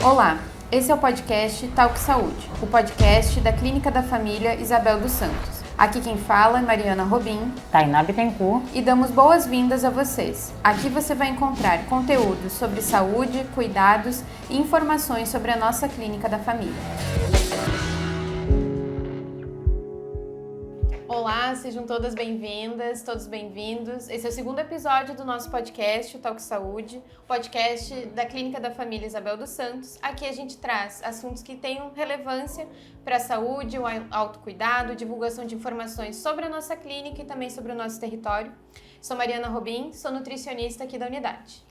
Olá, esse é o podcast Talk Saúde, o podcast da Clínica da Família Isabel dos Santos. Aqui quem fala é Mariana Robin, Tainá Bittencourt, e damos boas-vindas a vocês. Aqui você vai encontrar conteúdos sobre saúde, cuidados e informações sobre a nossa Clínica da Família. Olá, sejam todas bem-vindas, todos bem-vindos. Esse é o segundo episódio do nosso podcast, o Talk Saúde, podcast da Clínica da Família Isabel dos Santos. Aqui a gente traz assuntos que tenham relevância para a saúde, o autocuidado, divulgação de informações sobre a nossa clínica e também sobre o nosso território. Sou Mariana Robin, sou nutricionista aqui da unidade.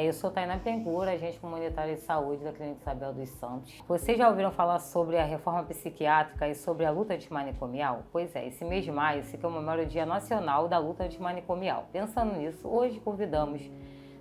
Eu sou Tainá Bittencourt, agente comunitária de saúde da Clínica Isabel dos Santos. Vocês já ouviram falar sobre a reforma psiquiátrica e sobre a luta antimanicomial? Pois é, esse mês de maio se comemora o Dia Nacional da Luta Antimanicomial. Pensando nisso, hoje convidamos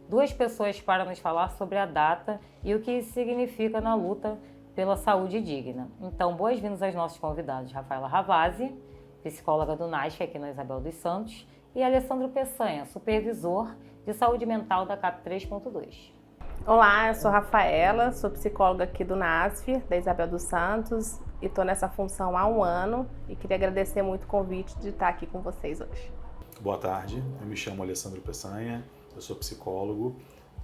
duas pessoas para nos falar sobre a data e o que isso significa na luta pela saúde digna. Então, boas-vindas aos nossos convidados, Rafaela Ravazzi, psicóloga do NASF aqui na Isabel dos Santos, e Alessandro Peçanha, supervisor de saúde mental da CAP 3.2. Olá, eu sou Rafaela, sou psicóloga aqui do NASF, da Isabel dos Santos, e estou nessa função há um ano e queria agradecer muito o convite de estar aqui com vocês hoje. Boa tarde, eu me chamo Alessandro Peçanha, eu sou psicólogo,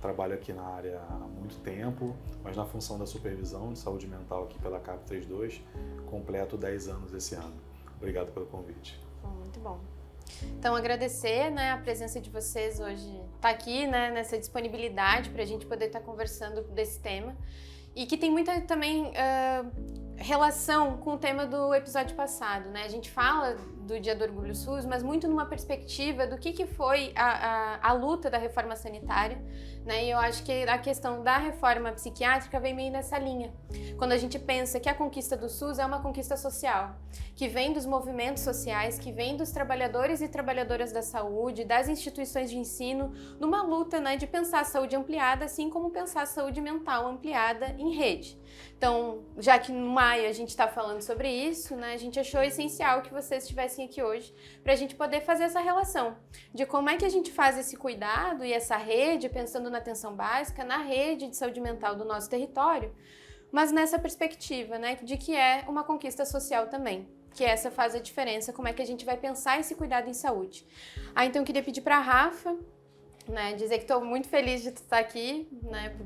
trabalho aqui na área há muito tempo, mas na função da supervisão de saúde mental aqui pela CAP 3.2, completo 10 anos esse ano. Obrigado pelo convite. Muito bom. Então, agradecer, a presença de vocês hoje, tá aqui, nessa disponibilidade para a gente poder estar conversando desse tema e que tem muita também relação com o tema do episódio passado, A gente fala do Dia do Orgulho SUS, mas muito numa perspectiva do que foi a luta da reforma sanitária, E eu acho que a questão da reforma psiquiátrica vem meio nessa linha. Quando a gente pensa que a conquista do SUS é uma conquista social, que vem dos movimentos sociais, que vem dos trabalhadores e trabalhadoras da saúde, das instituições de ensino, numa luta, de pensar a saúde ampliada, assim como pensar a saúde mental ampliada em rede. Então, já que no maio a gente está falando sobre isso, a gente achou essencial que vocês estivessem aqui hoje para a gente poder fazer essa relação de como é que a gente faz esse cuidado e essa rede, pensando na atenção básica, na rede de saúde mental do nosso território, mas nessa perspectiva, de que é uma conquista social também, que essa faz a diferença, como é que a gente vai pensar esse cuidado em saúde. Então eu queria pedir para a Rafa, dizer que estou muito feliz de estar aqui,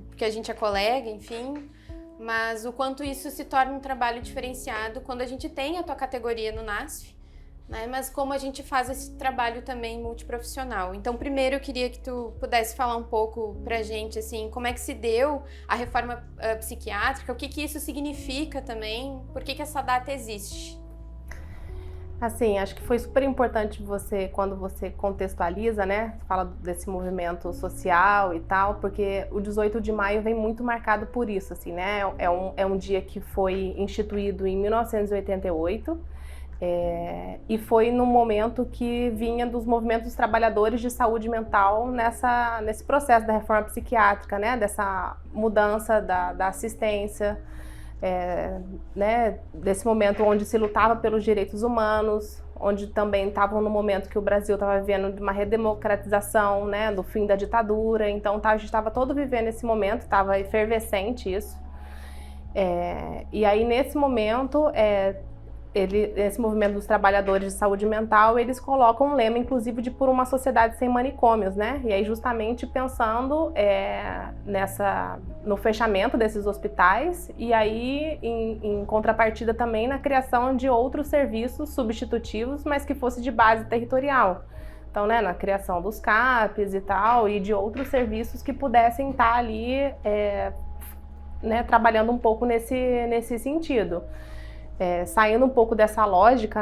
porque a gente é colega, enfim, mas o quanto isso se torna um trabalho diferenciado quando a gente tem a tua categoria no NASF, mas como a gente faz esse trabalho também multiprofissional. Então, primeiro eu queria que tu pudesse falar um pouco pra gente, assim, como é que se deu a reforma psiquiátrica, o que isso significa também, por que essa data existe? Assim, acho que foi super importante você, quando você contextualiza, fala desse movimento social e tal, porque o 18 de maio vem muito marcado por isso, assim, É um dia que foi instituído em 1988, e foi no momento que vinha dos movimentos dos trabalhadores de saúde mental nesse processo da reforma psiquiátrica, dessa mudança da assistência, desse momento onde se lutava pelos direitos humanos, onde também estavam no momento que o Brasil estava vivendo de uma redemocratização, do fim da ditadura. Então a gente estava todo vivendo esse momento, estava efervescente isso. E aí nesse momento, esse movimento dos trabalhadores de saúde mental, eles colocam um lema, inclusive, de por uma sociedade sem manicômios, E aí justamente pensando no fechamento desses hospitais e aí em contrapartida também na criação de outros serviços substitutivos, mas que fosse de base territorial. Então, na criação dos CAPs e tal, e de outros serviços que pudessem estar ali, trabalhando um pouco nesse sentido. Saindo um pouco dessa lógica,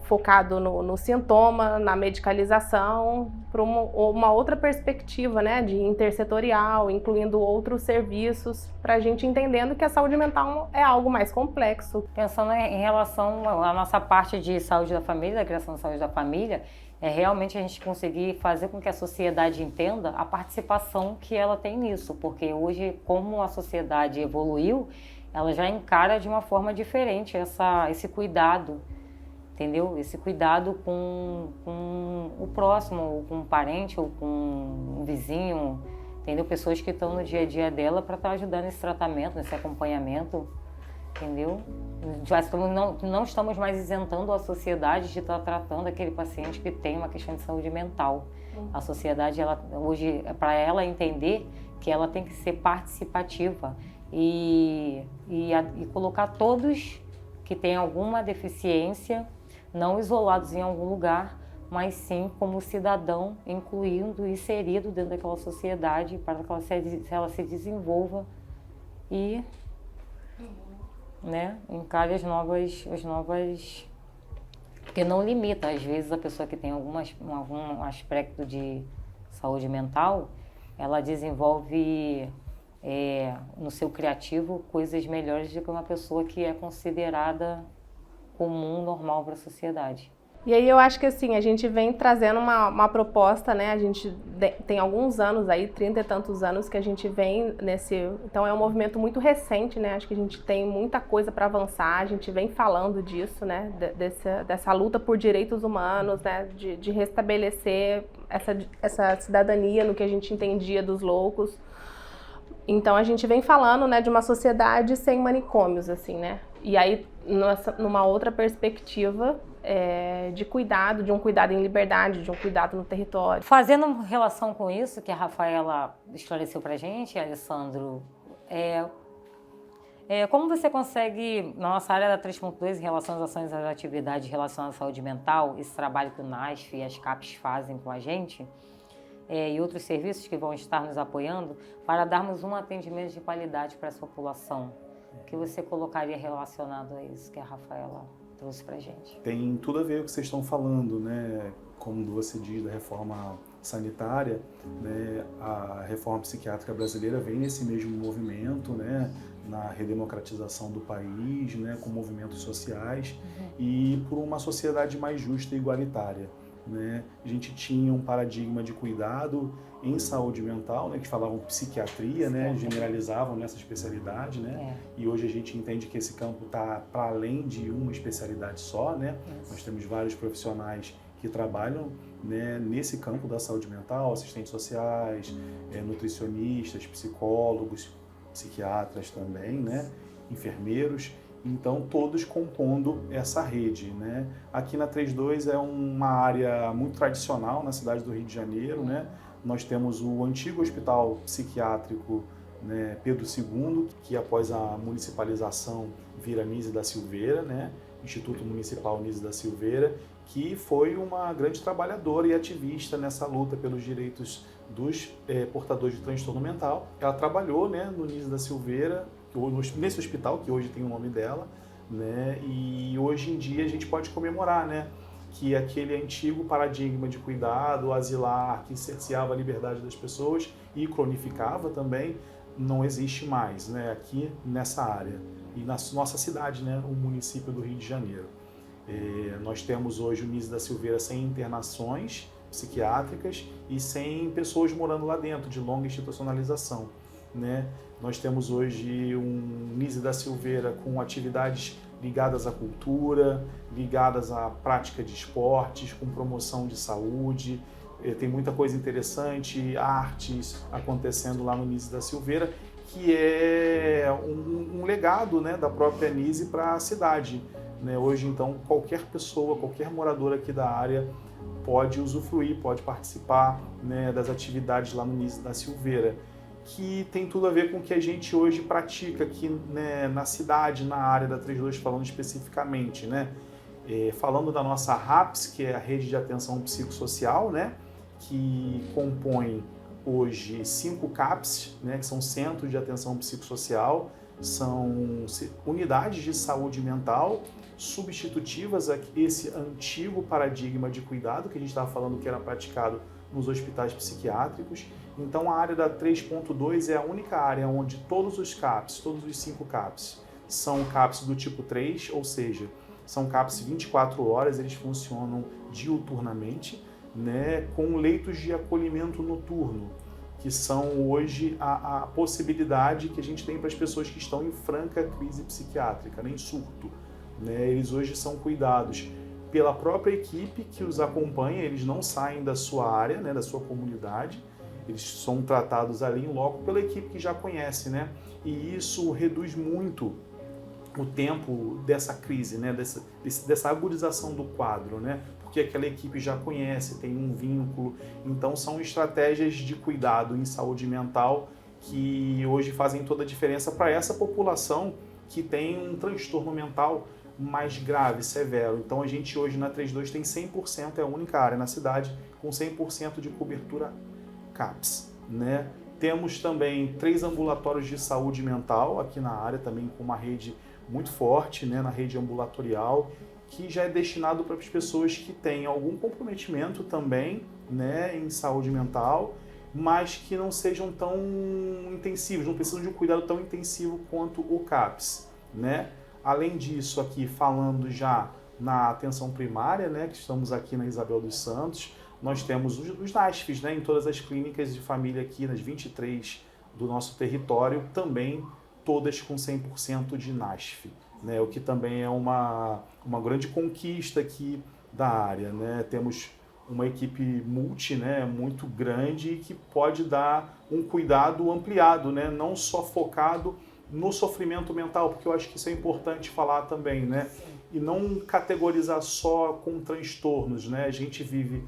focado no sintoma, na medicalização, para uma outra perspectiva, de intersetorial, incluindo outros serviços, para a gente entendendo que a saúde mental é algo mais complexo. Pensando em relação à nossa parte de saúde da família, da criação da saúde da família, é realmente a gente conseguir fazer com que a sociedade entenda a participação que ela tem nisso, porque hoje, como a sociedade evoluiu, ela já encara de uma forma diferente esse cuidado, entendeu? Esse cuidado com o próximo, ou com um parente, ou com um vizinho, entendeu? Pessoas que estão no dia a dia dela para estar ajudando nesse tratamento, nesse acompanhamento, entendeu? Não estamos mais isentando a sociedade de estar tratando aquele paciente que tem uma questão de saúde mental. A sociedade, hoje, para ela entender que ela tem que ser participativa e colocar todos que têm alguma deficiência, não isolados em algum lugar, mas sim como cidadão, incluindo e inserido dentro daquela sociedade para que ela se desenvolva e, né, encare as novas, porque não limita. Às vezes a pessoa que tem algum aspecto de saúde mental, ela desenvolve no seu criativo coisas melhores do que uma pessoa que é considerada comum, normal para a sociedade. E aí eu acho que assim, a gente vem trazendo uma proposta, né? A gente tem alguns anos aí, 30 e tantos anos que a gente vem nesse... Então é um movimento muito recente, né? Acho que a gente tem muita coisa para avançar, a gente vem falando disso, né? Dessa luta por direitos humanos, né? De restabelecer essa cidadania no que a gente entendia dos loucos. Então a gente vem falando, né, de uma sociedade sem manicômios, assim, né? E aí, numa outra perspectiva de cuidado, de um cuidado em liberdade, de um cuidado no território. Fazendo relação com isso que a Rafaela esclareceu pra gente, Alessandro, como você consegue, na nossa área da 3.2, em relação às ações e às atividades relacionadas à saúde mental, esse trabalho que o NASF e as CAPs fazem com a gente, e outros serviços que vão estar nos apoiando, para darmos um atendimento de qualidade para essa população, que você colocaria relacionado a isso que a Rafaela trouxe para a gente? Tem tudo a ver com o que vocês estão falando, né? Como você diz da reforma sanitária, né? A reforma psiquiátrica brasileira vem nesse mesmo movimento, né? Na redemocratização do país, né? Com movimentos sociais e por uma sociedade mais justa e igualitária. Né? A gente tinha um paradigma de cuidado em saúde mental, né? Que falavam psiquiatria, né? Generalizavam nessa especialidade, né? E hoje a gente entende que esse campo está para além de uma especialidade só, né? Nós temos vários profissionais que trabalham, né, nesse campo da saúde mental, assistentes sociais, nutricionistas, psicólogos, psiquiatras também, né? Enfermeiros. Então, todos compondo essa rede, né? Aqui na 32 é uma área muito tradicional na cidade do Rio de Janeiro, né? Nós temos o antigo hospital psiquiátrico, né, Pedro II, que após a municipalização vira Nise da Silveira, né? Instituto Municipal Nise da Silveira, que foi uma grande trabalhadora e ativista nessa luta pelos direitos dos portadores de transtorno mental. Ela trabalhou, né, no Nise da Silveira, nesse hospital, que hoje tem o nome dela, né? E hoje em dia a gente pode comemorar, né, que aquele antigo paradigma de cuidado asilar, que cerceava a liberdade das pessoas e cronificava também, não existe mais, né, aqui nessa área. E na nossa cidade, né, o município do Rio de Janeiro. Nós temos hoje o Nise da Silveira sem internações psiquiátricas e sem pessoas morando lá dentro, de longa institucionalização, né? Nós temos hoje um Nise da Silveira com atividades ligadas à cultura, ligadas à prática de esportes, com promoção de saúde. Tem muita coisa interessante, artes acontecendo lá no Nise da Silveira, que é um legado, né, da própria Nise para a cidade, né? Hoje, então, qualquer pessoa, qualquer morador aqui da área pode usufruir, pode participar, né, das atividades lá no Nise da Silveira, que tem tudo a ver com o que a gente hoje pratica aqui, né, na cidade, na área da 32, falando especificamente, né? Falando da nossa RAPS, que é a Rede de Atenção Psicossocial, né, que compõe hoje 5 CAPs, né, que são Centros de Atenção Psicossocial, são unidades de saúde mental substitutivas a esse antigo paradigma de cuidado que a gente estava falando que era praticado nos hospitais psiquiátricos. Então a área da 3.2 é a única área onde todos os CAPs, todos os 5 CAPs, são CAPs do tipo 3, ou seja, são CAPs 24 horas, eles funcionam diuturnamente, né, com leitos de acolhimento noturno, que são hoje a possibilidade que a gente tem para as pessoas que estão em franca crise psiquiátrica, né, em surto. Né? Eles hoje são cuidados pela própria equipe que os acompanha, eles não saem da sua área, né, da sua comunidade, eles são tratados ali em loco pela equipe que já conhece, né? E isso reduz muito o tempo dessa crise, né? Dessa agudização do quadro, né? Porque aquela equipe já conhece, tem um vínculo. Então são estratégias de cuidado em saúde mental que hoje fazem toda a diferença para essa população que tem um transtorno mental mais grave, severo. Então a gente hoje na 32 tem 100%, é a única área na cidade com 100% de cobertura CAPS, né? Temos também 3 ambulatórios de saúde mental aqui na área, também com uma rede muito forte, né, na rede ambulatorial, que já é destinado para as pessoas que têm algum comprometimento também, né, em saúde mental, mas que não sejam tão intensivos, não precisam de um cuidado tão intensivo quanto o CAPS, né? Além disso, aqui falando já na atenção primária, né, que estamos aqui na Isabel dos Santos, nós temos os NASFs, né, em todas as clínicas de família aqui, nas 23 do nosso território, também todas com 100% de NASF, né, o que também é uma grande conquista aqui da área, né? Temos uma equipe multi, né, muito grande que pode dar um cuidado ampliado, né, não só focado no sofrimento mental, porque eu acho que isso é importante falar também, né? E não categorizar só com transtornos, né? A gente vive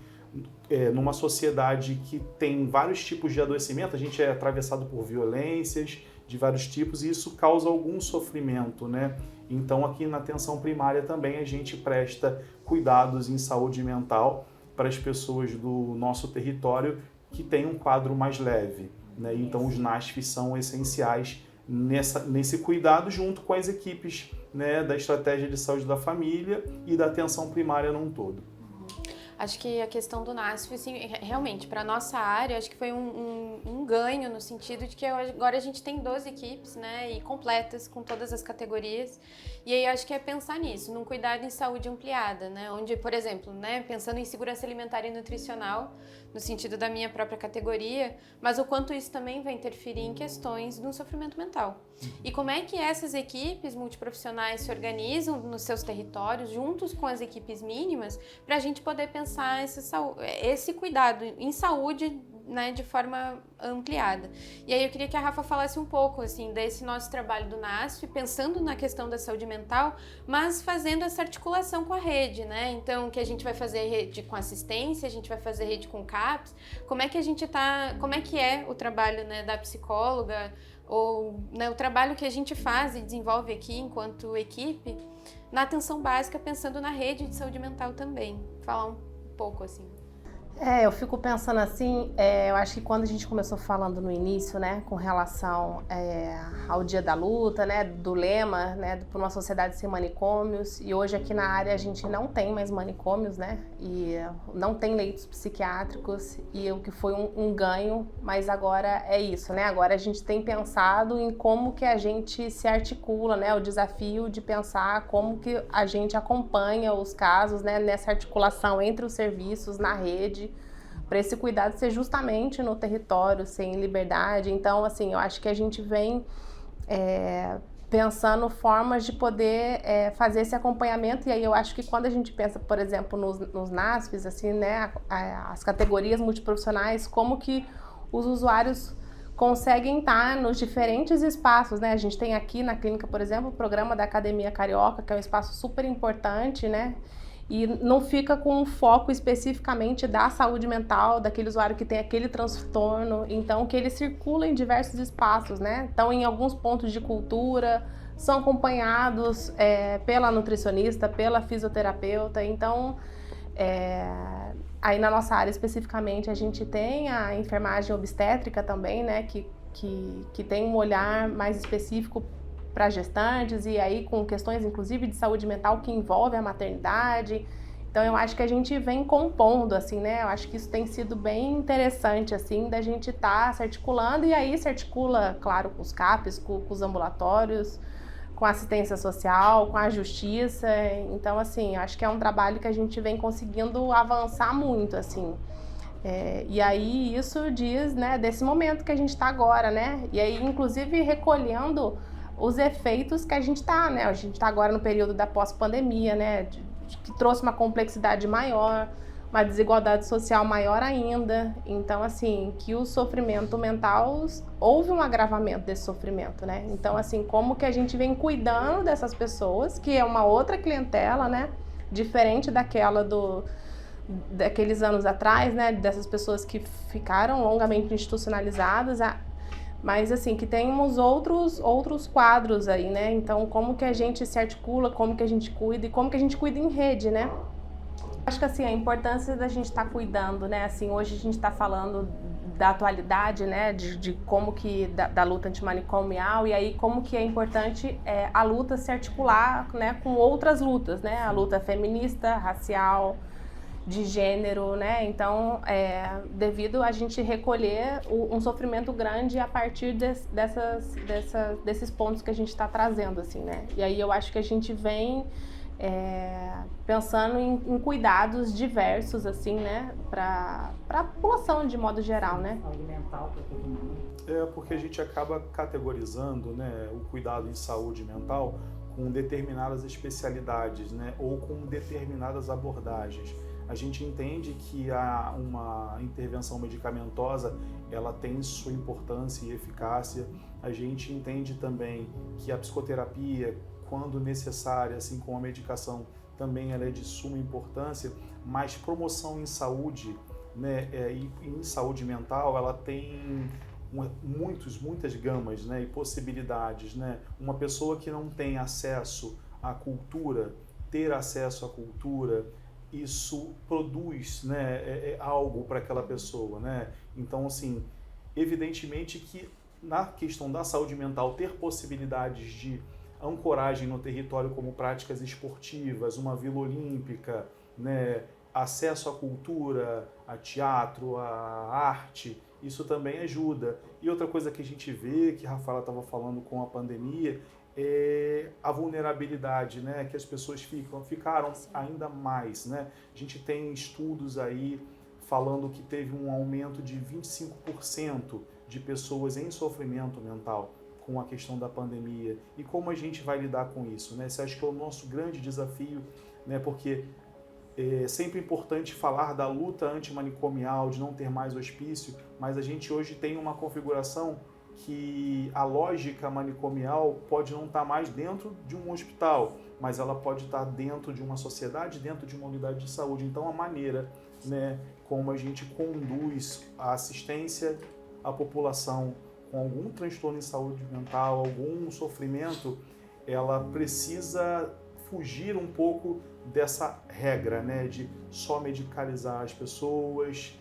numa sociedade que tem vários tipos de adoecimento, a gente é atravessado por violências de vários tipos e isso causa algum sofrimento, né? Então aqui na atenção primária também a gente presta cuidados em saúde mental para as pessoas do nosso território que têm um quadro mais leve, né? Então os NASFs são essenciais nesse cuidado junto com as equipes, né, da estratégia de saúde da família e da atenção primária num todo. Acho que a questão do NASF, assim, realmente, para a nossa área, acho que foi um ganho no sentido de que agora a gente tem 12 equipes, né, e completas com todas as categorias. E aí acho que é pensar nisso, num cuidado em saúde ampliada, né, onde, por exemplo, né, pensando em segurança alimentar e nutricional, no sentido da minha própria categoria, mas o quanto isso também vai interferir em questões do sofrimento mental. E como é que essas equipes multiprofissionais se organizam nos seus territórios, juntos com as equipes mínimas, para a gente poder pensar esse cuidado em saúde, né, de forma ampliada. E aí eu queria que a Rafa falasse um pouco assim, desse nosso trabalho do NASF, pensando na questão da saúde mental, mas fazendo essa articulação com a rede, né? Então, que a gente vai fazer rede com assistência, a gente vai fazer rede com CAPS, como é que é o trabalho, né, da psicóloga, ou, né, o trabalho que a gente faz e desenvolve aqui enquanto equipe, na atenção básica, pensando na rede de saúde mental também. Falar um pouco assim. Eu fico pensando assim, eu acho que quando a gente começou falando no início, né, com relação ao Dia da Luta, né, do lema, né, para uma sociedade sem manicômios, e hoje aqui na área a gente não tem mais manicômios, né, e não tem leitos psiquiátricos, e o que foi um ganho, mas agora é isso, né, agora a gente tem pensado em como que a gente se articula, né, o desafio de pensar como que a gente acompanha os casos, né, nessa articulação entre os serviços, na rede, para esse cuidado ser justamente no território, sem liberdade. Então, assim, eu acho que a gente vem pensando formas de poder fazer esse acompanhamento, e aí eu acho que quando a gente pensa, por exemplo, nos NASFs, assim, né, as categorias multiprofissionais, como que os usuários conseguem estar nos diferentes espaços, né? A gente tem aqui na clínica, por exemplo, o programa da Academia Carioca, que é um espaço super importante, né? E não fica com um foco especificamente da saúde mental, daquele usuário que tem aquele transtorno, então que ele circula em diversos espaços, né? Então, em alguns pontos de cultura, são acompanhados pela nutricionista, pela fisioterapeuta, então, aí na nossa área especificamente a gente tem a enfermagem obstétrica também, né? Que tem um olhar mais específico para gestantes e aí com questões inclusive de saúde mental que envolve a maternidade. Então eu acho que a gente vem compondo assim, né? Eu acho que isso tem sido bem interessante assim, da gente estar se articulando, e aí se articula, claro, com os CAPs, com os ambulatórios, com a assistência social, com a justiça. Então assim, eu acho que é um trabalho que a gente vem conseguindo avançar muito assim. E aí isso diz, né, desse momento que a gente está agora, né? E aí inclusive recolhendo os efeitos que a gente está, né? A gente está agora no período da pós-pandemia, né? Que trouxe uma complexidade maior, uma desigualdade social maior ainda. Então, assim, que o sofrimento mental, houve um agravamento desse sofrimento, né? Então, assim, como que a gente vem cuidando dessas pessoas, que é uma outra clientela, né? Diferente daqueles anos atrás, né? Dessas pessoas que ficaram longamente institucionalizadas, mas assim, que temos outros quadros aí, né? Então, como que a gente se articula, como que a gente cuida e como que a gente cuida em rede, né? Acho que assim, a importância da gente estar cuidando, né? Assim, hoje a gente está falando da atualidade, né? De como que, da luta antimanicomial, e aí como que é importante a luta se articular, né? Com outras lutas, né? A luta feminista, racial, de gênero, né? Então, devido a gente recolher um sofrimento grande a partir desses pontos que a gente está trazendo, assim, né? E aí eu acho que a gente vem pensando em cuidados diversos, assim, né? Para a população de modo geral, né? Saúde mental para todo mundo. Porque a gente acaba categorizando, né, o cuidado em saúde mental com determinadas especialidades, né? Ou com determinadas abordagens. A gente entende que uma intervenção medicamentosa ela tem sua importância e eficácia. A gente entende também que a psicoterapia, quando necessária, assim como a medicação, também ela é de suma importância, mas promoção em saúde, né, e em saúde mental, ela tem muitas gamas, né, e possibilidades, né? Uma pessoa que não tem acesso à cultura, ter acesso à cultura, isso produz, né, algo para aquela pessoa, né? Então, assim, evidentemente que na questão da saúde mental, ter possibilidades de ancoragem no território como práticas esportivas, uma Vila Olímpica, né, acesso à cultura, a teatro, a arte, isso também ajuda. E outra coisa que a gente vê, que a Rafaela estava falando com a pandemia, é a vulnerabilidade, né, que as pessoas ficaram ainda mais, né? A gente tem estudos aí falando que teve um aumento de 25% de pessoas em sofrimento mental com a questão da pandemia. E como a gente vai lidar com isso, né? Você acha que é o nosso grande desafio, né? Porque é sempre importante falar da luta antimanicomial, de não ter mais hospício, mas a gente hoje tem uma configuração que a lógica manicomial pode não estar mais dentro de um hospital, mas ela pode estar dentro de uma sociedade, dentro de uma unidade de saúde. Então, a maneira, né, como a gente conduz a assistência à população com algum transtorno em saúde mental, algum sofrimento, ela precisa fugir um pouco dessa regra, né, de só medicalizar as pessoas.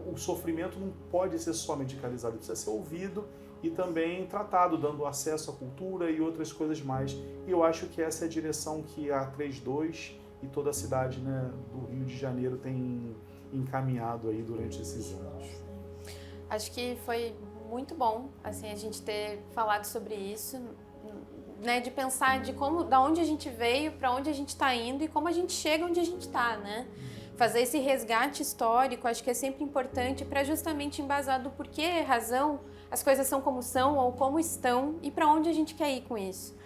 O sofrimento não pode ser só medicalizado, precisa ser ouvido e também tratado, dando acesso à cultura e outras coisas mais. E eu acho que essa é a direção que a 32 e toda a cidade, né, do Rio de Janeiro tem encaminhado aí durante esses anos. Acho que foi muito bom, assim, a gente ter falado sobre isso, né, de pensar da onde a gente veio, para onde a gente está indo e como a gente chega onde a gente está, né? Fazer esse resgate histórico, acho que é sempre importante para justamente embasar do porquê, razão, as coisas são como são ou como estão e para onde a gente quer ir com isso.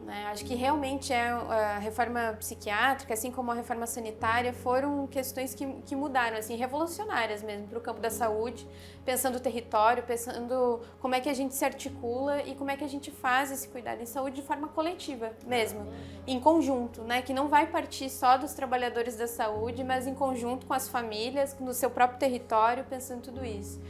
Né? Acho que realmente a reforma psiquiátrica, assim como a reforma sanitária, foram questões que mudaram, assim, revolucionárias mesmo para o campo da saúde, pensando o território, pensando como é que a gente se articula e como é que a gente faz esse cuidado em saúde de forma coletiva mesmo, em conjunto, né? Que não vai partir só dos trabalhadores da saúde, mas em conjunto com as famílias, no seu próprio território, pensando tudo isso.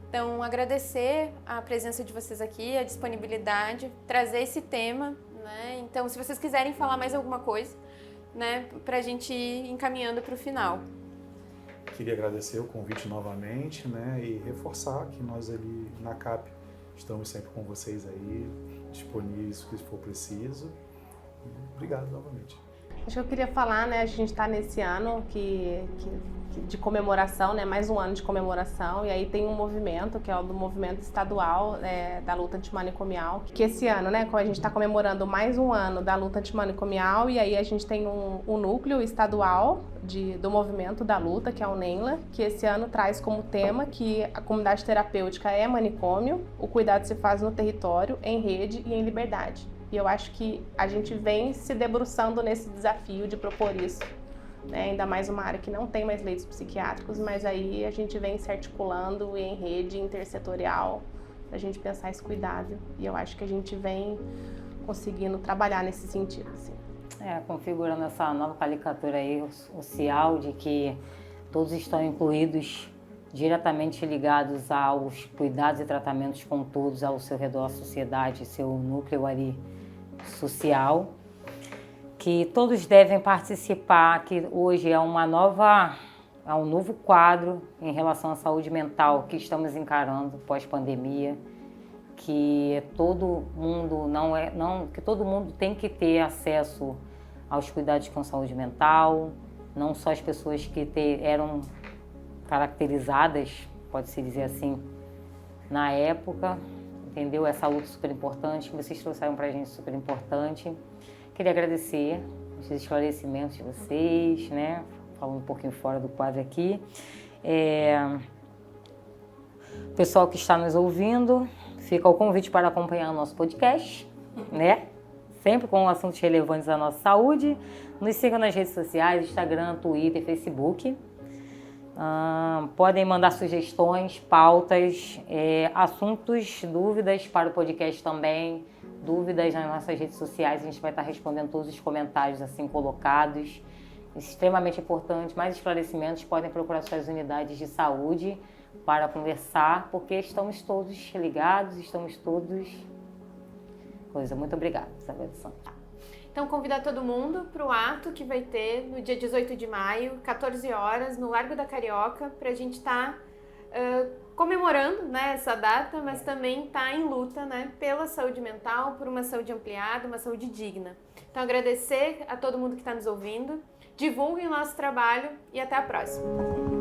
Então, agradecer a presença de vocês aqui, a disponibilidade, trazer esse tema. Né? Então, se vocês quiserem falar mais alguma coisa, né, para a gente ir encaminhando para o final. Queria agradecer o convite novamente, né, e reforçar que nós ali na CAP estamos sempre com vocês aí, disponíveis se for preciso. Obrigado novamente. Acho que eu queria falar, né, a gente está nesse ano de comemoração, né, mais um ano de comemoração, e aí tem um movimento, que é o do movimento estadual da luta antimanicomial, que esse ano, né, como a gente está comemorando mais um ano da luta antimanicomial, e aí a gente tem um núcleo estadual do movimento da luta, que é o NENLA, que esse ano traz como tema que a comunidade terapêutica é manicômio, o cuidado se faz no território, em rede e em liberdade. E eu acho que a gente vem se debruçando nesse desafio de propor isso né? Ainda mais uma área que não tem mais leitos psiquiátricos, mas aí a gente vem se articulando em rede intersetorial para a gente pensar esse cuidado. E eu acho que a gente vem conseguindo trabalhar nesse sentido, assim. Configurando essa nova caricatura aí social de que todos estão incluídos, diretamente ligados aos cuidados e tratamentos com todos ao seu redor, a sociedade, seu núcleo ali social, que todos devem participar, que hoje é um novo quadro em relação à saúde mental que estamos encarando pós-pandemia, que todo mundo que todo mundo tem que ter acesso aos cuidados com saúde mental, não só as pessoas que eram caracterizadas, pode-se dizer assim, na época, entendeu? Essa luta super importante que vocês trouxeram pra gente, super importante. Queria agradecer os esclarecimentos de vocês, né? Falando um pouquinho fora do quadro aqui. Pessoal que está nos ouvindo, fica o convite para acompanhar o nosso podcast, né? Sempre com assuntos relevantes à nossa saúde. Nos sigam nas redes sociais, Instagram, Twitter, Facebook. Podem mandar sugestões, pautas, assuntos, dúvidas para o podcast também. Dúvidas nas nossas redes sociais, a gente vai estar respondendo todos os comentários assim colocados. Extremamente importante, mais esclarecimentos, podem procurar suas unidades de saúde para conversar, porque estamos todos ligados, estamos todos... Muito obrigada, Isabel de Santos. Então, convidar todo mundo para o ato que vai ter no dia 18 de maio, 14 horas, no Largo da Carioca, para a gente estar comemorando, né, essa data, mas também estar em luta, né, pela saúde mental, por uma saúde ampliada, uma saúde digna. Então, agradecer a todo mundo que está nos ouvindo, divulguem o nosso trabalho e até a próxima.